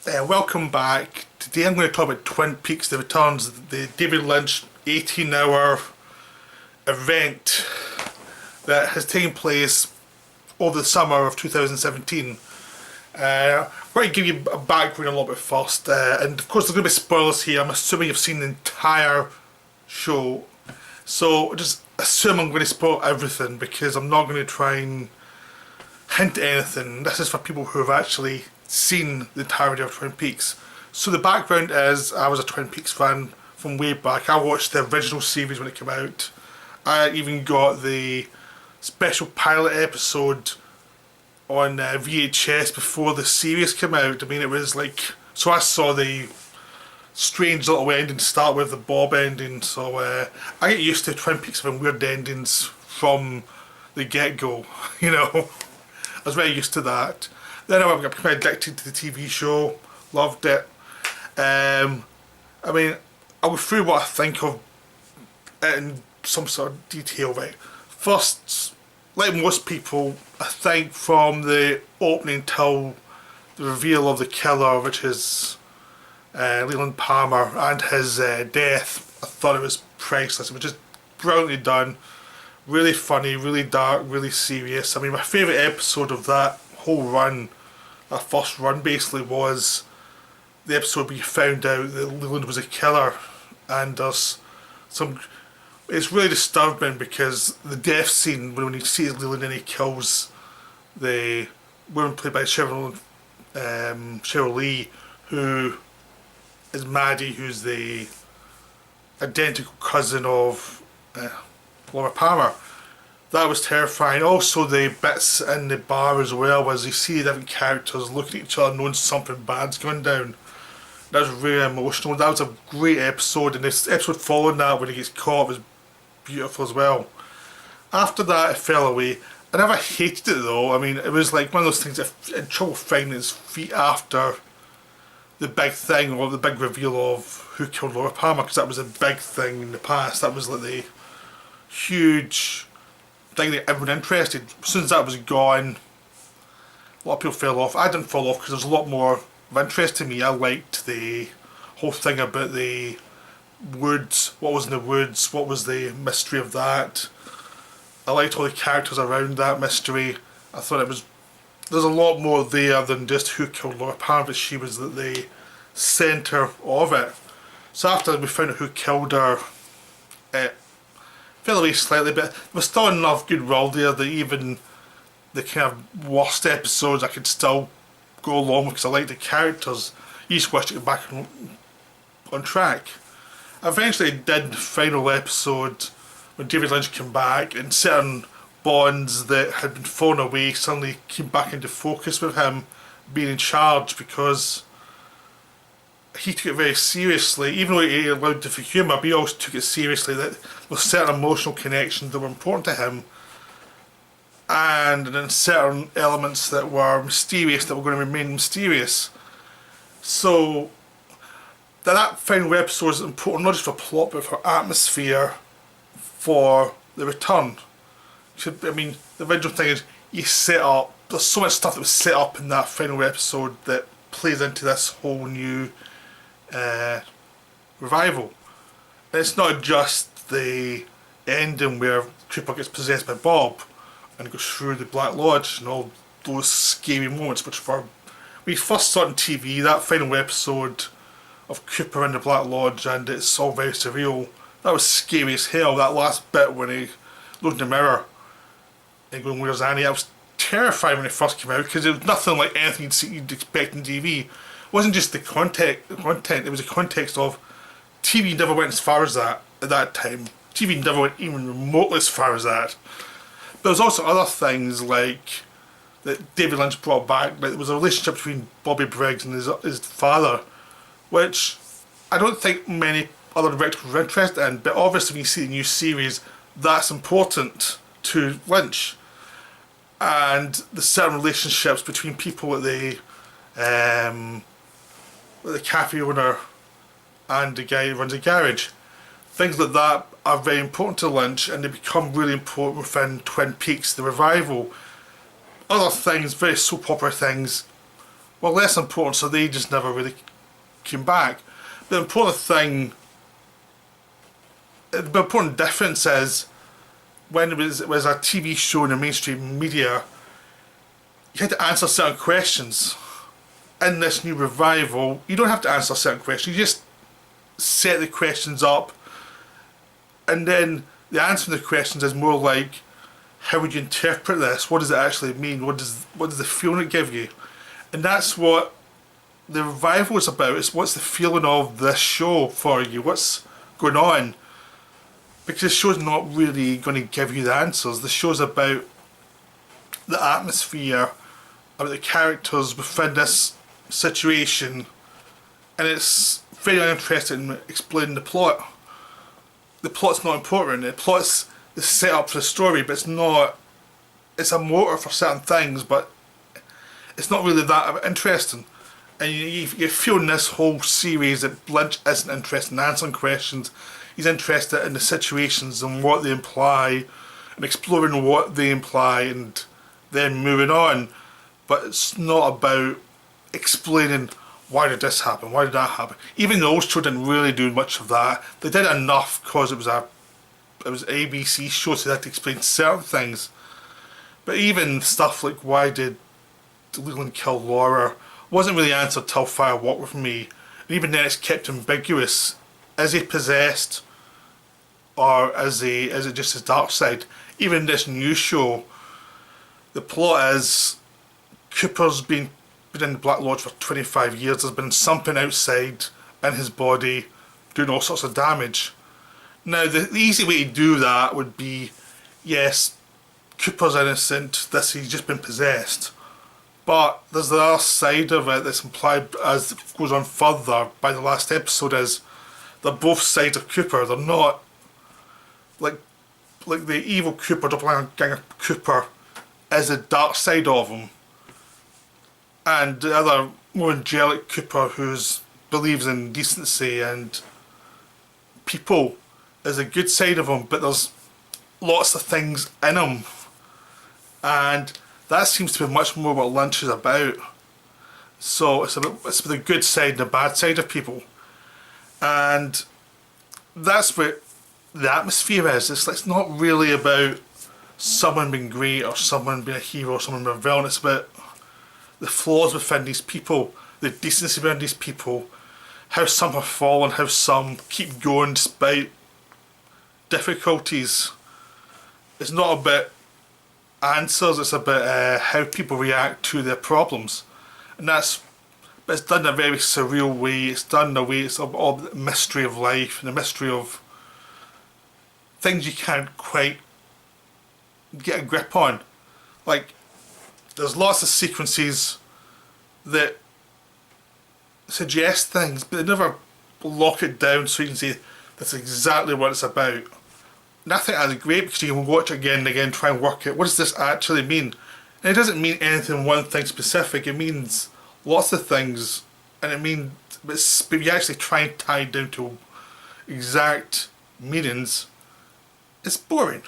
Welcome back. Today I'm going to talk about Twin Peaks The Returns, the David Lynch 18-hour event that has taken place over the summer of 2017. I'm going to give you a background a little bit first, and of course there's going to be spoilers here. I'm assuming you've seen the entire show, so just assume I'm going to spoil everything because I'm not going to try and hint at anything. This is for people who have actually seen the entirety of Twin Peaks. So the background is, I was a Twin Peaks fan from way back. I watched the original series when it came out. I even got the special pilot episode on VHS before the series came out. I mean, it was like, so I saw the strange little ending start with the Bob ending, so I get used to Twin Peaks having weird endings from the get-go, you know. I was very used to that. Then I got kind of addicted to the TV show, loved it. I mean, I'll go through what I think of it in some sort of detail, right? First, like most people, I think from the opening till the reveal of the killer, which is Leland Palmer, and his death, I thought it was priceless. It was just brilliantly done, really funny, really dark, really serious. I mean, my favourite episode of that whole run, that first run basically, was the episode where you found out that Leland was a killer, and there's some, it's really disturbing because the death scene when you see Leland and he kills the woman played by Cheryl Lee, who is Maddie, who's the identical cousin of Laura Palmer. That was terrifying. Also the bits in the bar as well, as you see different characters looking at each other knowing something bad's going down. That was really emotional. That was a great episode, and this episode following that when he gets caught was beautiful as well. After that it fell away. I never hated it though. I mean, it was like one of those things that had trouble finding its feet after the big thing, or the big reveal of who killed Laura Palmer, because that was a big thing in the past. That was like the huge thing that everyone interested. As soon as that was gone, a lot of people fell off. I didn't fall off because there's a lot more of interest to me. I liked the whole thing about the woods, what was in the woods, what was the mystery of that. I liked all the characters around that mystery. I thought it was, there's a lot more there than just who killed Laura Palmer, but she was the centre of it. So after we found out who killed her, it fell away slightly, but there was still enough goodwill there that even the kind of worst episodes I could still go along with because I liked the characters. You just wished to get back on track. I eventually did the final episode when David Lynch came back, and certain bonds that had been thrown away suddenly came back into focus with him being in charge, because he took it very seriously. Even though he allowed for humour, but he also took it seriously, that there were certain emotional connections that were important to him, and then certain elements that were mysterious that were going to remain mysterious. So that final episode is important not just for plot but for atmosphere for the return. I mean, the original thing is you set up, there's so much stuff that was set up in that final episode that plays into this whole new revival. And it's not just the ending where Cooper gets possessed by Bob and goes through the Black Lodge and all those scary moments, which were, when we first saw it on TV, that final episode of Cooper in the Black Lodge and it's all very surreal, that was scary as hell. That last bit when he looked in the mirror and going, "Where's Annie?" That was terrifying when it first came out, because it was nothing like anything you'd expect in TV. It wasn't just the content, it was a context of TV never went as far as that at that time. TV never went even remotely as far as that. But there was also other things like that David Lynch brought back. Like there was a relationship between Bobby Briggs and his father, which I don't think many other directors were interested in, but obviously when you see the new series, that's important to Lynch. And the certain relationships between people at the cafe owner and the guy who runs a garage. Things like that are very important to Lynch, and they become really important within Twin Peaks, the revival. Other things, very soap opera things, were less important, so they just never really came back. The important difference is when it was a TV show in the mainstream media, you had to answer certain questions. In this new revival, you don't have to answer certain questions. You just set the questions up, and then the answer to the questions is more like, how would you interpret this? What does it actually mean? What does the feeling it give you? And that's what the revival is about. It's what's the feeling of this show for you? What's going on? Because the show's not really going to give you the answers. The show's about the atmosphere, about the characters within this situation, and it's very uninterested in explaining the plot. The plot's not important. The plot's the setup for the story, but it's not. It's a motor for certain things, but it's not really that interesting. And you feel in this whole series that Lynch isn't interested in answering questions. He's interested in the situations and what they imply, and exploring what they imply, and then moving on. But it's not about explaining why did this happen, why did that happen. Even though those two didn't really do much of that, they did enough because it was ABC show, so they had to explain certain things. But even stuff like why did Leland kill Laura wasn't really answered till Fire Walk With Me. And even then it's kept ambiguous. Is he possessed, or is it just his dark side? Even in this new show, the plot is Cooper's been in the Black Lodge for 25 years. There's been something outside in his body doing all sorts of damage. Now the easy way to do that would be, yes, Cooper's innocent, he's just been possessed. But there's the other side of it that's implied as it goes on further by the last episode, is they're both sides of Cooper. They're not like the evil Cooper, doppelganger Cooper is the dark side of him, and the other more angelic Cooper who believes in decency and people is a good side of him, but there's lots of things in him, and that seems to be much more what Lynch is about. So it's about the good side and the bad side of people, and that's what the atmosphere is. It's not really about someone being great or someone being a hero or someone being a villain. It's about the flaws within these people, the decency behind these people, how some have fallen, how some keep going despite difficulties. It's not about answers, it's about how people react to their problems. And it's done in a very surreal way. It's done in a way, it's all the mystery of life and the mystery of things you can't quite get a grip on. Like, there's lots of sequences that suggest things, but they never lock it down so you can say that's exactly what it's about. And I think that's great because you can watch it again and again, try and work out what does this actually mean. And it doesn't mean anything one thing specific, it means lots of things, and but you actually try and tie it down to exact meanings, it's boring.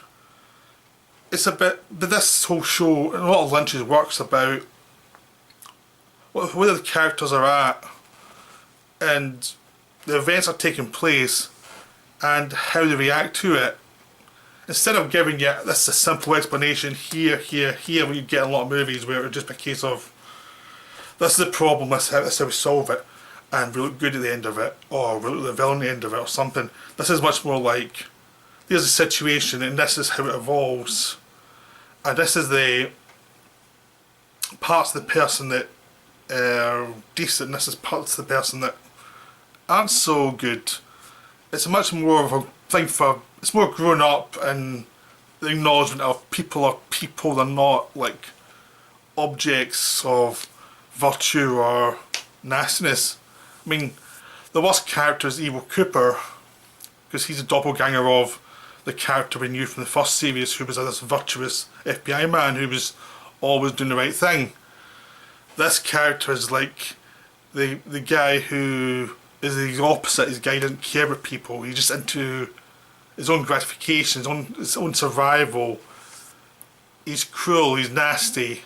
It's a bit, but this whole show, and a lot of Lynch's work's about where the characters are at, and the events are taking place, and how they react to it. Instead of giving you this a simple explanation here, where you get a lot of movies where it would just be a case of, this is the problem, this is how we solve it, and we look good at the end of it, or we look at the villain at the end of it, or something. This is much more like, there's a situation and this is how it evolves, and this is the parts of the person that are decent, and this is parts of the person that aren't so good. It's much more of a thing for, it's more grown up, and the acknowledgement of people are people, they're not like objects of virtue or nastiness. I mean, the worst character is Evil Cooper, because he's a doppelganger of the character we knew from the first series, who was this virtuous FBI man who was always doing the right thing. This character is like the guy who is the opposite. This guy doesn't care about people, he's just into his own gratification, his own survival. He's cruel, he's nasty.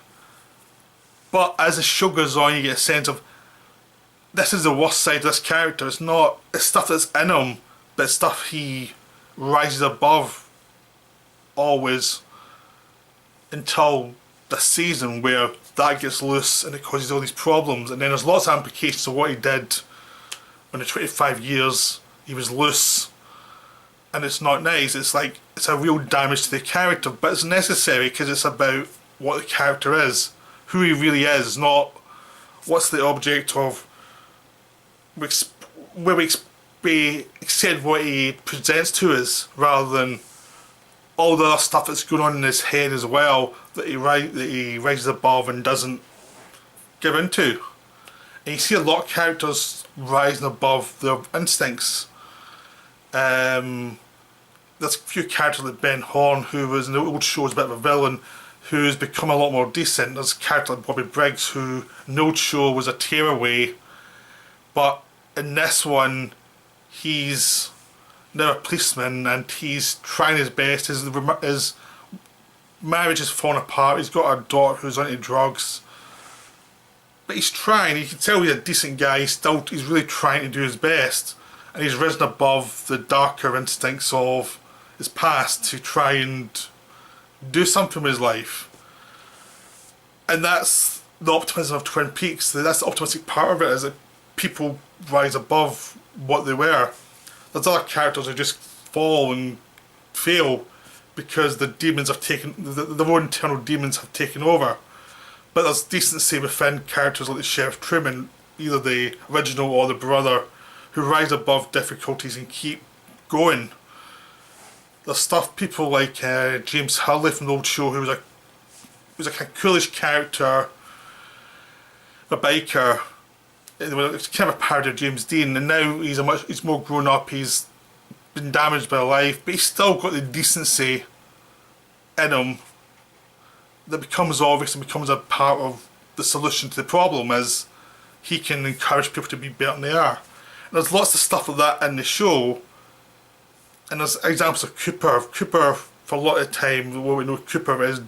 But as the show goes on, you get a sense of this is the worst side of this character. It's stuff that's in him, but it's stuff he rises above always until the season where that gets loose and it causes all these problems. And then there's lots of implications of what he did in the 25 years he was loose. And it's not nice. It's like, it's a real damage to the character, but it's necessary because it's about what the character is, who he really is, not what's the object of where we accept what he presents to us, rather than all the other stuff that's going on in his head as well that he rises above and doesn't give into. And you see a lot of characters rising above their instincts. There's a few characters like Ben Horn, who was in the old show as a bit of a villain, who's become a lot more decent. There's a character like Bobby Briggs, who in the old show was a tearaway, but in this one he's now a policeman and he's trying his best. His marriage is falling apart. He's got a daughter who's onto drugs, but he's trying. You can tell he's a decent guy. He's really trying to do his best, and he's risen above the darker instincts of his past to try and do something with his life. And that's the optimism of Twin Peaks. That's the optimistic part of it, is that people rise above what they were. There's other characters who just fall and fail because the demons have taken, their own internal demons have taken over. But there's decency within characters like the Sheriff Truman, either the original or the brother, who rise above difficulties and keep going. There's stuff people like James Hurley from the old show, who was a kind of coolish character, a biker. It's kind of a parody of James Dean, and now he's more grown up. He's been damaged by life, but he's still got the decency in him that becomes obvious and becomes a part of the solution to the problem, as he can encourage people to be better than they are. And there's lots of stuff like that in the show, and there's examples of Cooper. Cooper, for a lot of time, what we know Cooper is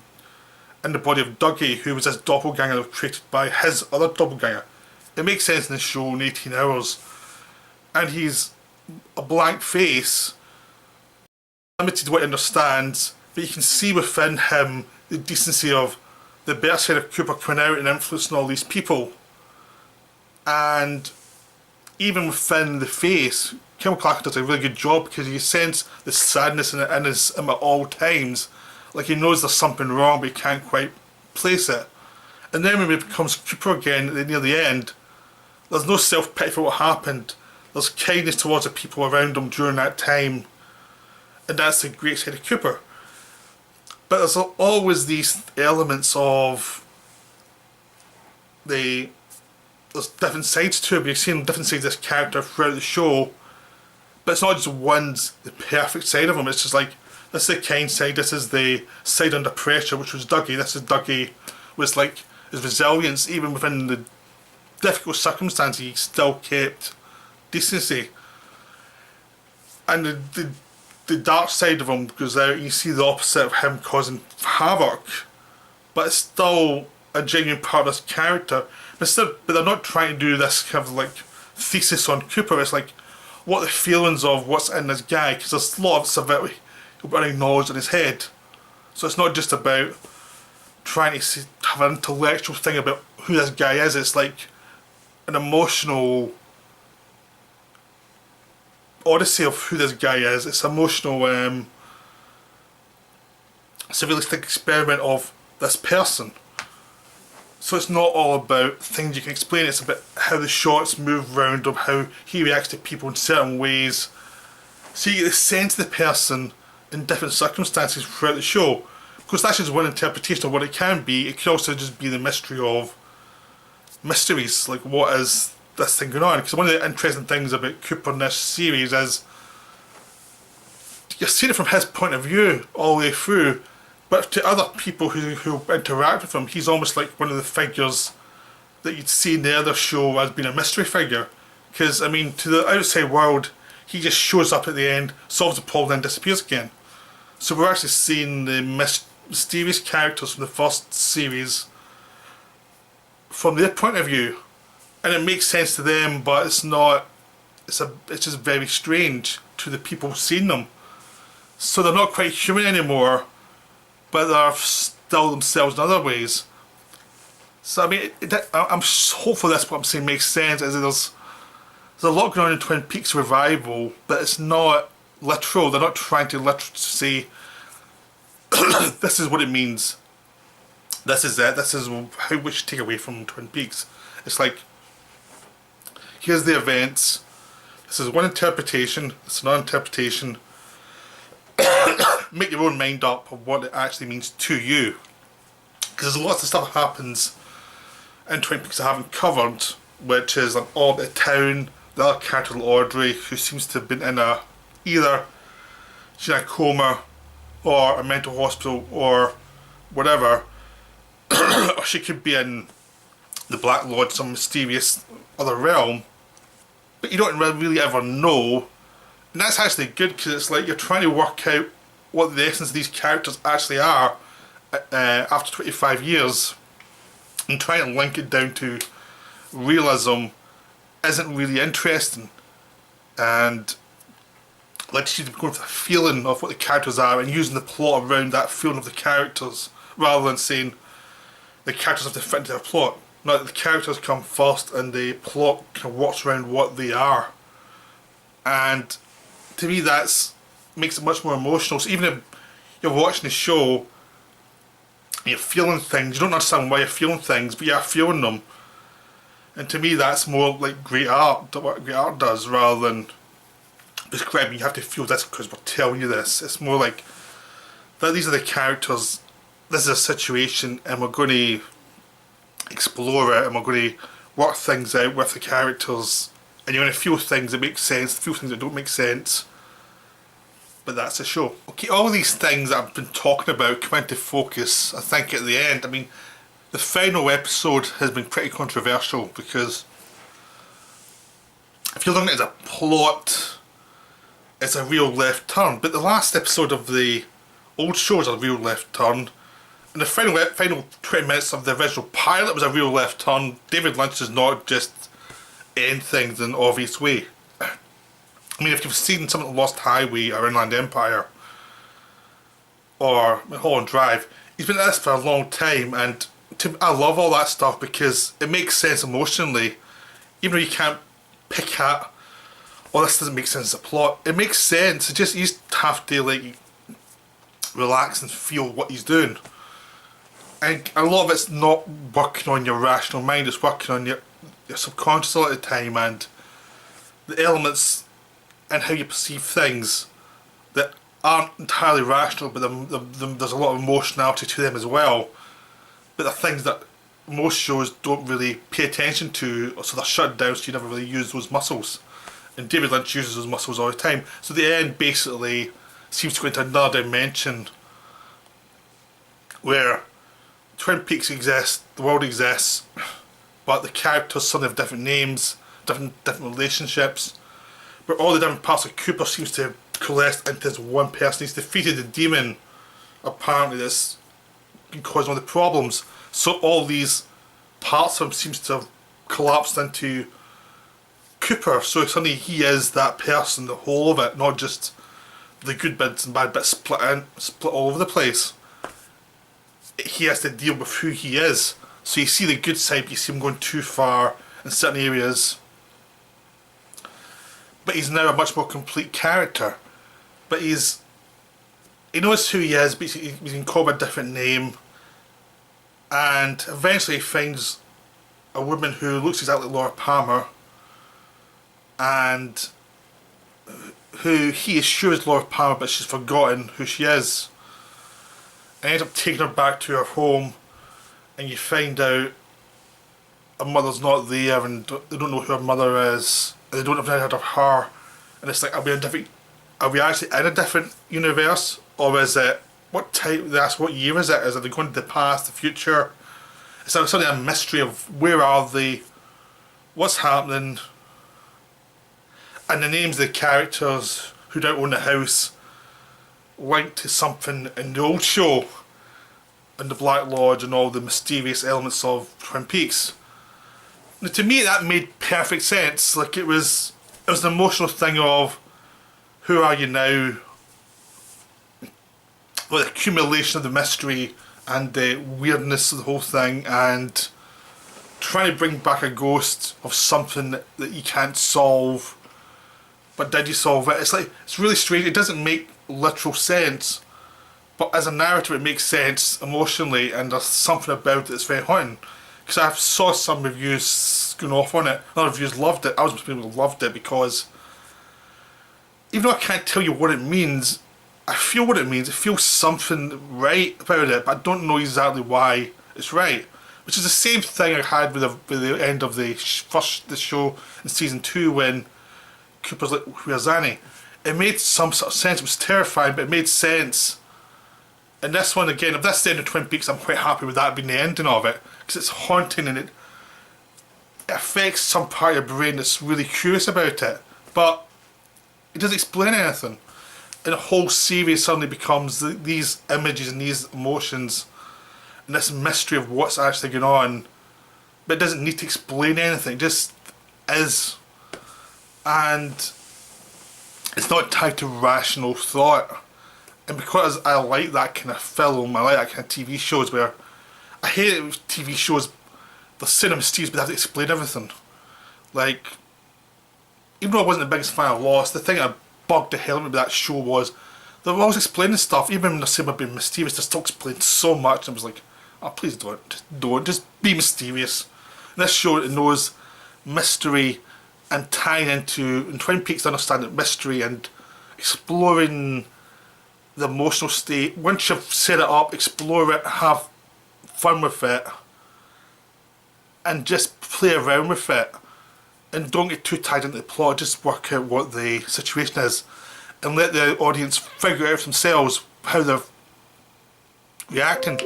in the body of Dougie, who was this doppelganger that was created by his other doppelganger. It makes sense in the show in 18 hours. And he's a blank face, limited to what he understands, but you can see within him the decency of the better side of Cooper coming out and influencing all these people. And even within the face, Kim Clark does a really good job, because you sense the sadness in him at all times. Like he knows there's something wrong, but he can't quite place it. And then when it becomes Cooper again near the end, there's no self-pity for what happened. There's kindness towards the people around him during that time. And that's the great side of Cooper. But there's always these elements of there's different sides to it. We've seen different sides of this character throughout the show. But it's not just the perfect side of him. It's just like, this is the kind side, this is the side under pressure, which was Dougie. This is Dougie with like his resilience, even within the difficult circumstances, he still kept decency. And the dark side of him goes out, and you see the opposite of him causing havoc. But it's still a genuine part of this character. But they're not trying to do this kind of like thesis on Cooper. It's like, what the feelings of what's in this guy, because there's a lot of civility running knowledge in his head. So it's not just about trying to have an intellectual thing about who this guy is. It's like an emotional odyssey of who this guy is. It's emotional, it's a realistic experiment of this person. So it's not all about things you can explain, it's about how the shots move around, of how he reacts to people in certain ways. So you get the sense of the person in different circumstances throughout the show. Because that's just one interpretation of what it can be. It could also just be the mystery of mysteries, like what is this thing going on? Because one of the interesting things about Cooper in this series is you're seeing it from his point of view all the way through, but to other people who interact with him, he's almost like one of the figures that you'd see in the other show as being a mystery figure. Because, I mean, to the outside world, he just shows up at the end, solves the problem, then disappears again. So we're actually seeing the mysterious characters from the first series from their point of view, and it makes sense to them, but it's not. It's just very strange to the people seeing them. So they're not quite human anymore, but they're still themselves in other ways. So I mean, I'm hopeful that's what I'm saying makes sense. Is there's a lot going on in Twin Peaks Revival, but it's not literal. They're not trying to literally say this is what it means. This is it. This is how we should take away from Twin Peaks. It's like, here's the events. This is one interpretation. It's another interpretation. Make your own mind up of what it actually means to you. Because there's lots of stuff that happens in Twin Peaks I haven't covered, which is an orbit town, the other character Audrey, who seems to have been in either she's in a coma or a mental hospital or whatever, or she could be in the Black Lodge, some mysterious other realm, but you don't really ever know. And that's actually good, because it's like you're trying to work out what the essence of these characters actually are after 25 years, and trying to link it down to realism isn't really interesting, and lets you to go into the feeling of what the characters are and using the plot around that feeling of the characters, rather than saying the characters have to fit into their plot. Not that the characters come first and the plot kind of works around what they are. And to me that's makes it much more emotional. So even if you're watching the show and you're feeling things, you don't understand why you're feeling things, but you're feeling them. And to me that's more like great art, what great art does, rather than describing you have to feel this because we're telling you this. It's more like that these are the characters, this is a situation, and we're going to explore it, and we're going to work things out with the characters, and you're going to feel things that make sense, feel things that don't make sense. But that's the show. Okay, all these things that I've been talking about come into focus, I think, at the end. I mean, the final episode has been pretty controversial, because if you're looking at it as a plot, it's a real left turn. But the last episode of the old show is a real left turn, and the final 20 minutes of the original pilot was a real left turn. David Lynch does not just end things in an obvious way. I mean, if you've seen some of the Lost Highway or Inland Empire or Mulholland Drive, he's been at this for a long time, and I love all that stuff because it makes sense emotionally, even though you can't pick at, oh, this doesn't make sense as a plot. It makes sense. It just, you just have to like relax and feel what he's doing. And a lot of it's not working on your rational mind, it's working on your subconscious a lot of the time, and the elements and how you perceive things that aren't entirely rational, but there's a lot of emotionality to them as well. But the things that most shows don't really pay attention to, so they're shut down, so you never really use those muscles. And David Lynch uses those muscles all the time. So the end basically seems to go into another dimension where Twin Peaks exists, the world exists, but the characters suddenly have different names, different relationships. But all the different parts of Cooper seems to have coalesced into this one person. He's defeated the demon, apparently, that's been causing all the problems. So all these parts of him seems to have collapsed into Cooper. So suddenly he is that person, the whole of it, not just the good bits and bad bits split all over the place. He has to deal with who he is. So you see the good side, but you see him going too far in certain areas. But he's now a much more complete character. But he knows who he is, but he's been called by a different name. And eventually he finds a woman who looks exactly like Laura Palmer, and who he is sure is Laura Palmer, but she's forgotten who she is. And ends up taking her back to her home, and you find out her mother's not there, and they don't know who her mother is, and they don't have any heard of her. And it's like, are we actually in a different universe, or is it what time? That's what year is it? Is it they going to the past, the future? It's like suddenly a mystery of where are they, what's happening, and the names of the characters who don't own the house linked to something in the old show, and the Black Lodge, and all the mysterious elements of Twin Peaks. Now, to me, that made perfect sense. Like it was an emotional thing of who are you now? Well, the accumulation of the mystery and the weirdness of the whole thing, and trying to bring back a ghost of something that you can't solve. But did you solve it? It's really strange. It doesn't make literal sense, but as a narrative, it makes sense emotionally, and there's something about it that's very haunting. Because I saw some reviews going off on it. Other reviews loved it. I was one of the people who loved it because even though I can't tell you what it means, I feel what it means. It feels something right about it, but I don't know exactly why it's right. Which is the same thing I had with the end of the show in season 2 when Cooper's like, "Where's Annie?" It made some sort of sense. It was terrifying, but it made sense. And this one again, if that's the end of Twin Peaks, I'm quite happy with that being the ending of it, because it's haunting and it affects some part of your brain that's really curious about it, but it doesn't explain anything. And the whole series suddenly becomes these images and these emotions and this mystery of what's actually going on, but it doesn't need to explain anything. It just is, and it's not tied to rational thought. And because I like that kind of film, I like that kind of TV shows where I hate it with TV shows, they're cinema mysterious but they have to explain everything. Like, even though I wasn't the biggest fan of Lost, the thing that bugged the hell out of me with that show was they were always explaining stuff, even when they're saying about being mysterious, they still explained so much, and I was like, oh please just be mysterious. And this show, it knows mystery and tying into, in Twin Peaks, they understand that mystery and exploring the emotional state. Once you've set it up, explore it, have fun with it, and just play around with it, and don't get too tied into the plot. Just work out what the situation is and let the audience figure out for themselves how they're reacting,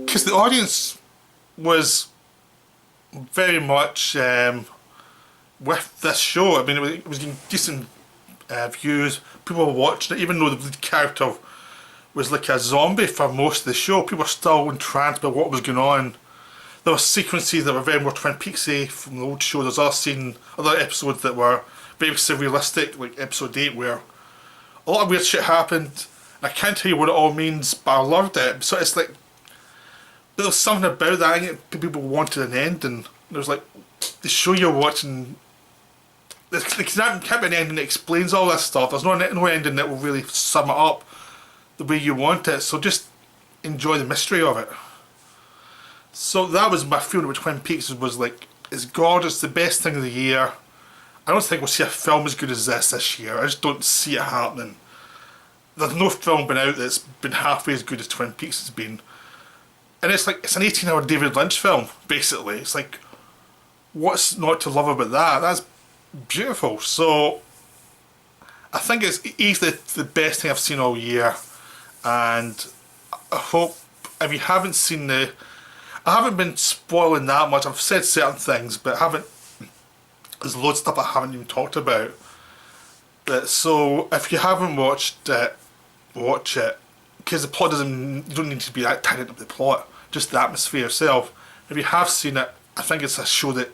because the audience was very much with this show. I mean, it was getting decent views. People were watching it, even though the lead character was like a zombie for most of the show. People were still entranced by what was going on. There were sequences that were very more Twin Peaksy from the old show. There's other episodes that were very surrealistic, like episode 8, where a lot of weird shit happened. I can't tell you what it all means, but I loved it. So it's like, but there was something about that. I think people wanted an ending. There was like, the show you're watching, there can't be an ending that explains all this stuff. There's no ending that will really sum it up the way you want it. So just enjoy the mystery of it. So that was my feeling with Twin Peaks. Was like, it's gorgeous, the best thing of the year. I don't think we'll see a film as good as this year. I just don't see it happening. There's no film been out that's been halfway as good as Twin Peaks has been. And it's like, it's an 18-hour David Lynch film, basically. It's like, what's not to love about that? That's beautiful. So I think it's easily the best thing I've seen all year. And I hope, if you haven't seen I haven't been spoiling that much. I've said certain things, but there's loads of stuff I haven't even talked about. So if you haven't watched it, watch it, because the plot you don't need to be that tied into the plot, just the atmosphere itself. If you have seen it, I think it's a show that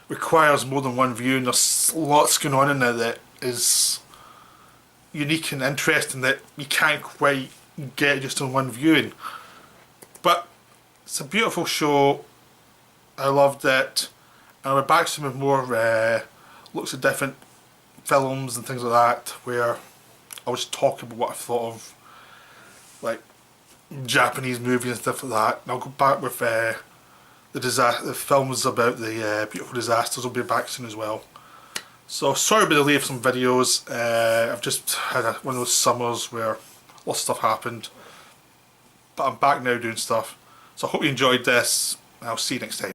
requires more than one view, and there's lots going on in there that is unique and interesting that you can't quite get just on one viewing. But it's a beautiful show. I loved it, and I'll be back soon with more looks at different films and things like that, where I was talking about what I thought of like Japanese movies and stuff like that. And I'll go back with the films about the beautiful disasters. Will be back soon as well. So sorry about the delay of some videos. I've just had one of those summers where lots of stuff happened, but I'm back now doing stuff. So I hope you enjoyed this, and I'll see you next time.